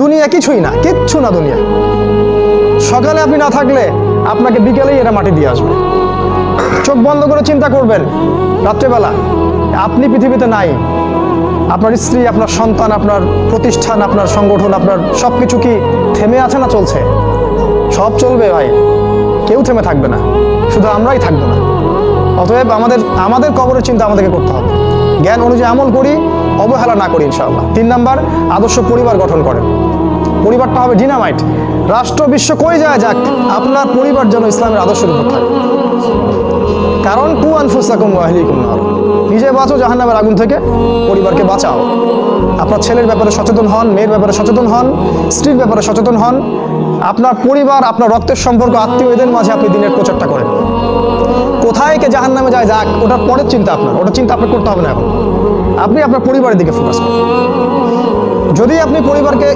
দুনিয়া কিছুই না, কিচ্ছু না দুনিয়া। সকালে আপনি না থাকলে আপনাকে বিকেলেই এরা মাটি দিয়ে আসবে। চোখ বন্ধ করে চিন্তা করবেন রাত্রেবেলা আপনি পৃথিবীতে নাই, আপনার স্ত্রী, আপনার সন্তান, আপনার প্রতিষ্ঠান, আপনার সংগঠন, আপনার সব কিছু কি থেমে আছে না চলছে? সব চলবে ভাই, কেউ থেমে থাকবে না, শুধু আমরাই থাকবো না। অতএব আমাদের কবরের চিন্তা আমাদেরকে করতে হবে। জ্ঞান অনুযায়ী আমল করি, অবহেলা না করি ইনশাআল্লাহ। 3 নাম্বার, আদর্শ পরিবার গঠন করেন। পরিবারটা হবে ডিনামাইট। রাষ্ট্র বিশ্ব কই যায় যাক, আপনার পরিবার যেন ইসলামের আদর্শের উপর থাকে। কারণ কু আনফুসাকুম ওয়া আহলিকুম নার, নিজে বাঁচো জাহান্নামের আগুন থেকে, পরিবারকে বাঁচাও। আপনার ছেলের ব্যাপারে সচেতন হন, মেয়ের ব্যাপারে সচেতন হন, স্ত্রীর ব্যাপারে সচেতন হন। আপনার পরিবার, আপনার রক্তের সম্পর্ক, আত্মীয়, এদের মাঝে আপনি দিনের প্রচারটা করেন। কোথায় কে জাহান্নামে যায় যাক, ওটার পরের চিন্তা আপনার, ওটার চিন্তা আপনার করতে হবে না এখন। আপনি আপনার পরিবারের দিকে ফোকাস করুন। যদি আপনি পরিবারকে